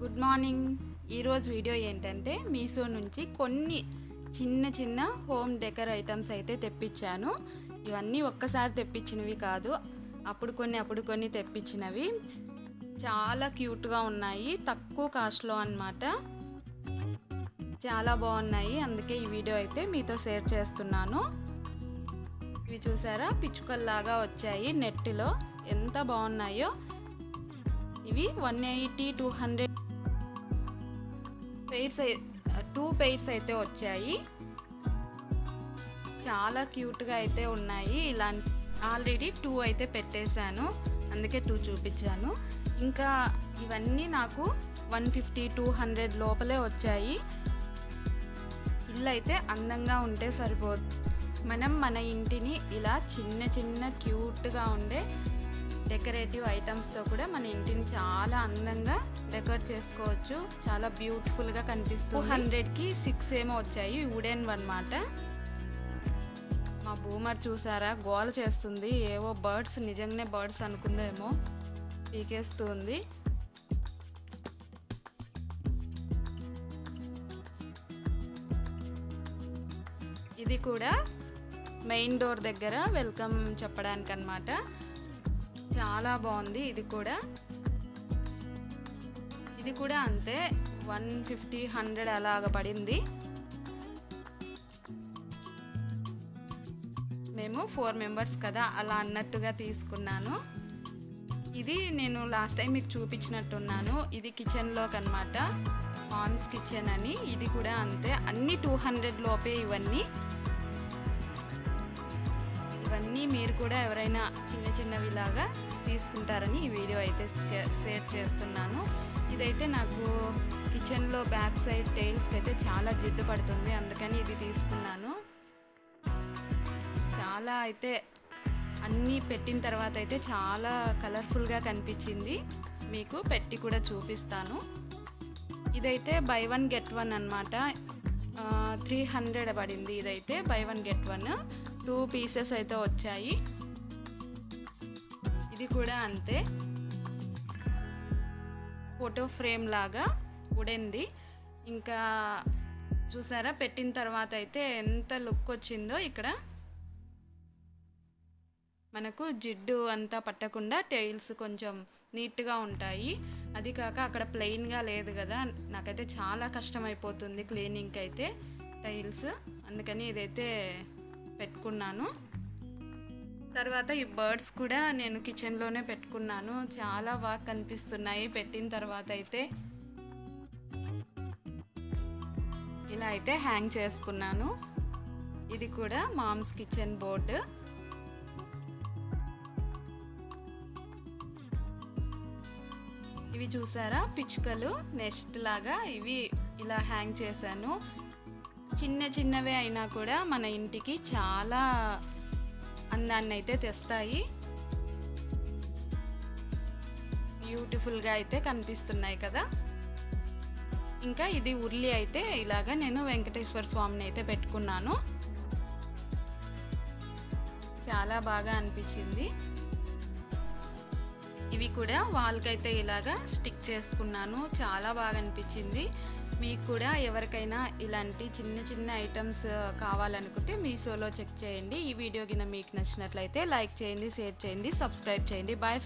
Good morning. ఈరోజు video ఏంటంటే మీషో నుంచి కొన్ని చిన్న హోమ్ డెకర్ ఐటమ్స్ అయితే తెప్పించాను. ఇవన్నీ ఒక్కసారి తెప్పించినవి కాదు, అప్పుడు కొన్ని తెప్పించినవి. చాలా క్యూట్గా ఉన్నాయి, తక్కువ కాస్ట్లో అన్నమాట. చాలా బాగున్నాయి, అందుకే ఈ వీడియో అయితే మీతో షేర్ చేస్తున్నాను. ఇవి చూసారా, పిచ్చుకల్లాగా వచ్చాయి నెట్లో, ఎంత బాగున్నాయో. ఇవి 180-200 పెయిర్స్, 2 పెయిర్స్ అయితే వచ్చాయి. చాలా క్యూట్గా అయితే ఉన్నాయి. ఇలాంటి ఆల్రెడీ 2 అయితే పెట్టేశాను, అందుకే 2 చూపించాను. ఇంకా ఇవన్నీ నాకు 150-200 లోపలే వచ్చాయి. ఇల్లు అయితే అందంగా ఉంటే సరిపోదు, మనం మన ఇంటిని ఇలా చిన్న క్యూట్గా ఉండే డెకరేటివ్ ఐటమ్స్తో కూడా మన ఇంటిని చాలా అందంగా డెకరేట్ చేసుకోవచ్చు. చాలా బ్యూటిఫుల్గా కనిపిస్తుంది. 200కి 6 ఏమో వచ్చాయి, వుడెన్ అన్నమాట. మా బూమర్ చూసారా, గోల చేస్తుంది. ఏవో బర్డ్స్, నిజంగానే బర్డ్స్ అనుకుందేమో, పీకేస్తుంది. ఇది కూడా మెయిన్ డోర్ దగ్గర వెల్కమ్ చెప్పడానికి అన్నమాట. చాలా బాగుంది. ఇది కూడా అంతే, 150-100 అలాగ పడింది. మేము 4 మెంబర్స్ కదా, అలా అన్నట్టుగా తీసుకున్నాను. ఇది నేను లాస్ట్ టైం మీకు చూపించినట్టున్నాను. ఇది కిచెన్లోకి అన్నమాట, మామ్స్ కిచెన్ అని. ఇది కూడా అంతే, అన్ని 200 లోపే. ఇవన్నీ మీరు కూడా ఎవరైనా చిన్నవి లాగా తీసుకుంటారని ఈ వీడియో అయితే షేర్ చేస్తున్నాను. ఇదైతే నాకు కిచెన్లో బ్యాక్ సైడ్ టైల్స్కి అయితే చాలా జిడ్డు పడుతుంది, అందుకని ఇది తీసుకున్నాను. చాలా అయితే అన్నీ పెట్టిన తర్వాత అయితే చాలా కలర్ఫుల్గా కనిపించింది. మీకు పెట్టి కూడా చూపిస్తాను. ఇదైతే బై 1 గెట్ 1 అన్నమాట. 300 పడింది. ఇదైతే బై 1 గెట్ 1, 2 పీసెస్ అయితే వచ్చాయి. ఇది కూడా అంతే, ఫోటో ఫ్రేమ్ లాగా వుడెన్ది. ఇంకా చూసారా, పెట్టిన తర్వాత అయితే ఎంత లుక్ వచ్చిందో. ఇక్కడ మనకు జిడ్డు అంతా పట్టకుండా టైల్స్ కొంచెం నీట్గా ఉంటాయి. అది కాక అక్కడ ప్లెయిన్గా లేదు కదా, నాకైతే చాలా కష్టం అయిపోతుంది క్లీనింగ్కి అయితే టైల్స్, అందుకని ఇదైతే పెట్టుకున్నాను. తర్వాత ఈ బర్డ్స్ కూడా నేను కిచెన్లోనే పెట్టుకున్నాను. చాలా బాగా కనిపిస్తున్నాయి పెట్టిన తర్వాత అయితే. ఇలా అయితే హ్యాంగ్ చేసుకున్నాను. ఇది కూడా మామ్స్ కిచెన్ బోర్డు. ఇవి చూసారా, పిచ్చుకలు నెస్ట్ లాగా, ఇవి ఇలా హ్యాంగ్ చేశాను. చిన్నవే అయినా కూడా మన ఇంటికి చాలా అందాన్ని అయితే తెస్తాయి. బ్యూటిఫుల్గా అయితే కనిపిస్తున్నాయి కదా. ఇంకా ఇది ఉర్లి అయితే ఇలాగా నేను వెంకటేశ్వర స్వామిని అయితే పెట్టుకున్నాను. చాలా బాగా అనిపించింది. ఇవి కూడా వాల్కి అయితే ఇలాగా స్టిక్ చేసుకున్నాను. చాలా బాగా అనిపించింది. మీకు కూడా ఎవరికైనా ఇలాంటి చిన్న ఐటమ్స్ కావాలనుకుంటే మీషోలో చెక్ చేయండి. ఈ వీడియో గిన మీకు నచ్చినట్లయితే లైక్ చేయండి, షేర్ చేయండి, సబ్స్క్రైబ్ చేయండి. Bye friends.